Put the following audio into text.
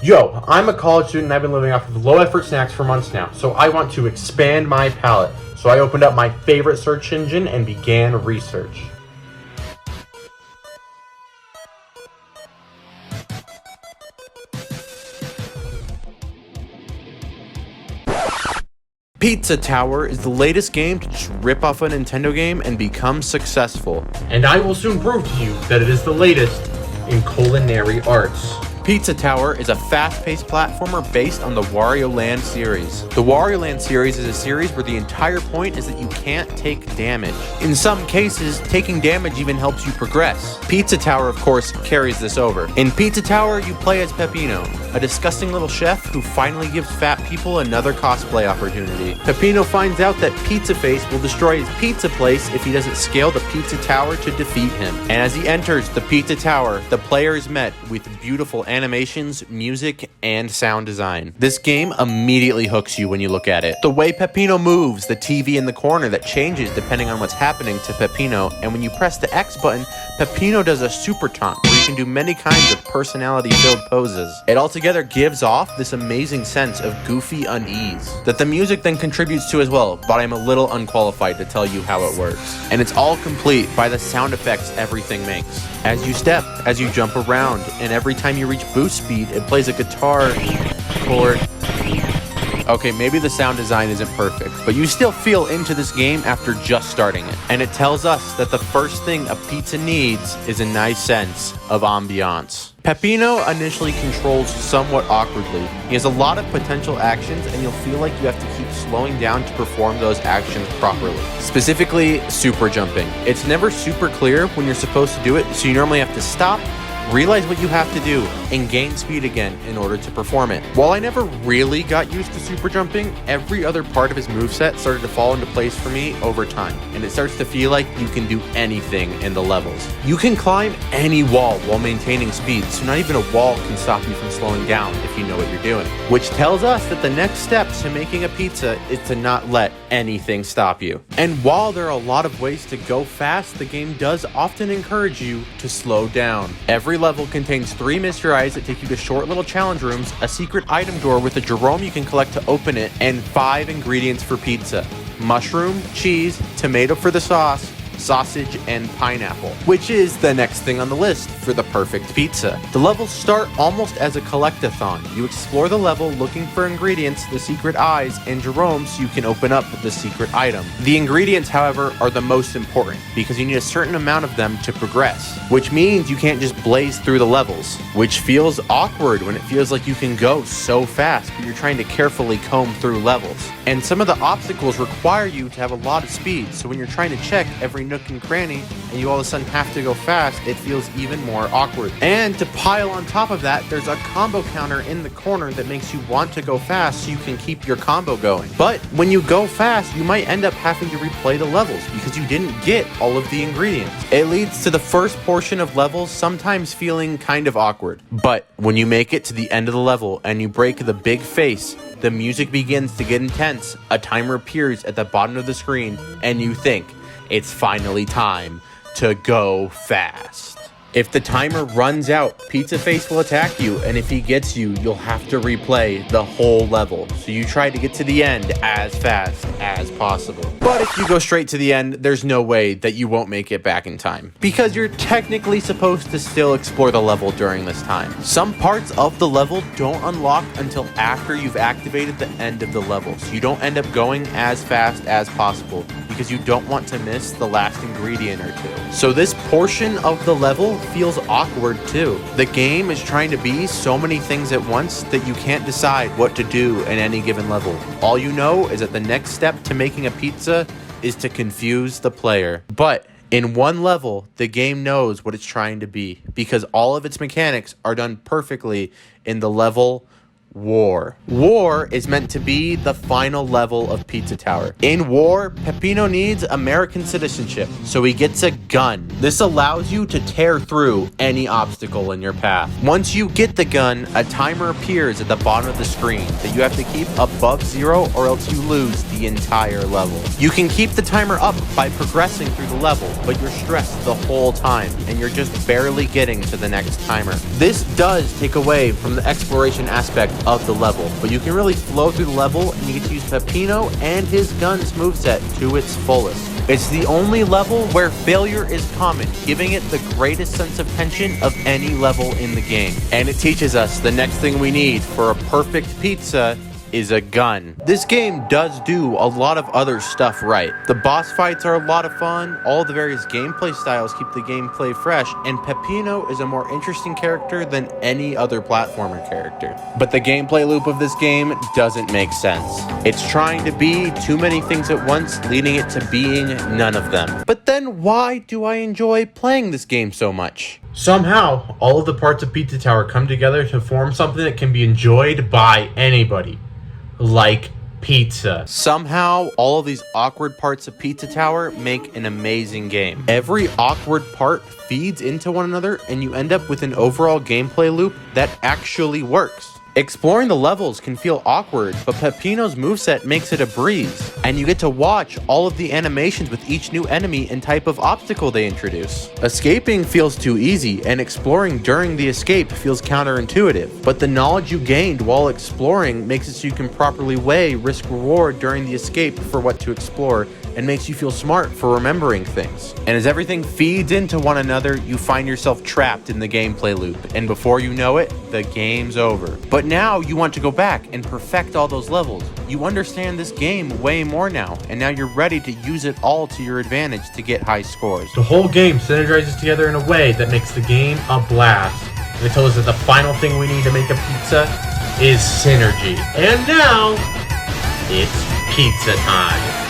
Yo, I'm a college student and I've been living off of low effort snacks for months now, so I want to expand my palate. So I opened up my favorite search engine and began research. Pizza Tower is the latest game to just rip off a Nintendo game and become successful. And I will soon prove to you that it is the latest in culinary arts. Pizza Tower is a fast-paced platformer based on the Wario Land series. The Wario Land series is a series where the entire point is that you can't take damage. In some cases, taking damage even helps you progress. Pizza Tower, of course, carries this over. In Pizza Tower, you play as Peppino, a disgusting little chef who finally gives fat people another cosplay opportunity. Peppino finds out that Pizza Face will destroy his pizza place if he doesn't scale the Pizza Tower to defeat him. And as he enters the Pizza Tower, the player is met with beautiful animations, music, and sound design. This game immediately hooks you when you look at it. The way Peppino moves, the TV in the corner that changes depending on what's happening to Peppino, and when you press the X button, Peppino does a super taunt where you can do many kinds of personality-filled poses. It altogether gives off this amazing sense of goofy unease that the music then contributes to as well, but I'm a little unqualified to tell you how it works. And it's all complete by the sound effects everything makes. As you step, as you jump around, and every time you reach boost speed, it plays a guitar chord. Okay, maybe the sound design isn't perfect, but you still feel into this game after just starting it. And it tells us that the first thing a pizza needs is a nice sense of ambiance. Peppino initially controls somewhat awkwardly. He has a lot of potential actions, and you'll feel like you have to keep slowing down to perform those actions properly. Specifically, super jumping. It's never super clear when you're supposed to do it, so you normally have to stop, realize what you have to do, and gain speed again in order to perform it. While I never really got used to super jumping, every other part of his moveset started to fall into place for me over time, and it starts to feel like you can do anything in the levels. You can climb any wall while maintaining speed, so not even a wall can stop you from slowing down if you know what you're doing. Which tells us that the next step to making a pizza is to not let anything stop you. And while there are a lot of ways to go fast, the game does often encourage you to slow down. Every level contains 3 mystery eyes that take you to short little challenge rooms, a secret item door with a Jerome you can collect to open it, and 5 ingredients for pizza: mushroom, cheese, tomato for the sauce, sausage, and pineapple, which is the next thing on the list for the perfect pizza. The levels start almost as a collectathon. You explore the level looking for ingredients, the secret eyes, and Jerome so you can open up the secret item. The ingredients, however, are the most important because you need a certain amount of them to progress, which means you can't just blaze through the levels, which feels awkward when it feels like you can go so fast, but you're trying to carefully comb through levels. And some of the obstacles require you to have a lot of speed, so when you're trying to check every nook and cranny and you all of a sudden have to go fast, it feels even more awkward. And to pile on top of that, there's a combo counter in the corner that makes you want to go fast so you can keep your combo going. But when you go fast, you might end up having to replay the levels because you didn't get all of the ingredients. It leads to the first portion of levels sometimes feeling kind of awkward. But when you make it to the end of the level and you break the big face, the music begins to get intense, a timer appears at the bottom of the screen, and you think, it's finally time to go fast. If the timer runs out, Pizza Face will attack you, and if he gets you, you'll have to replay the whole level. So you try to get to the end as fast as possible. But if you go straight to the end, there's no way that you won't make it back in time, because you're technically supposed to still explore the level during this time. Some parts of the level don't unlock until after you've activated the end of the level, so you don't end up going as fast as possible because you don't want to miss the last ingredient or two. So this portion of the level feels awkward too. The game is trying to be so many things at once that you can't decide what to do in any given level. All you know is that the next step to making a pizza is to confuse the player. But in one level, the game knows what it's trying to be because all of its mechanics are done perfectly in the level War. War is meant to be the final level of Pizza Tower. In War, Peppino needs American citizenship, so he gets a gun. This allows you to tear through any obstacle in your path. Once you get the gun, a timer appears at the bottom of the screen that you have to keep above 0 or else you lose the entire level. You can keep the timer up by progressing through the level, but you're stressed the whole time and you're just barely getting to the next timer. This does take away from the exploration aspect of the level, but you can really flow through the level and you get to use Peppino and his gun's moveset to its fullest. It's the only level where failure is common, giving it the greatest sense of tension of any level in the game. And it teaches us the next thing we need for a perfect pizza is a gun. This game does do a lot of other stuff right. The boss fights are a lot of fun, all the various gameplay styles keep the gameplay fresh, and Peppino is a more interesting character than any other platformer character. But the gameplay loop of this game doesn't make sense. It's trying to be too many things at once, leading it to being none of them. But then why do I enjoy playing this game so much? Somehow, all of the parts of Pizza Tower come together to form something that can be enjoyed by anybody. Like pizza. Somehow, all of these awkward parts of Pizza Tower make an amazing game. Every awkward part feeds into one another, and you end up with an overall gameplay loop that actually works. Exploring the levels can feel awkward, but Peppino's moveset makes it a breeze, and you get to watch all of the animations with each new enemy and type of obstacle they introduce. Escaping feels too easy, and exploring during the escape feels counterintuitive, but the knowledge you gained while exploring makes it so you can properly weigh risk-reward during the escape for what to explore, and makes you feel smart for remembering things. And as everything feeds into one another, you find yourself trapped in the gameplay loop, and before you know it, the game's over. But now you want to go back and perfect all those levels. You understand this game way more now, and now you're ready to use it all to your advantage to get high scores. The whole game synergizes together in a way that makes the game a blast. They told us that the final thing we need to make a pizza is synergy. And now, it's pizza time.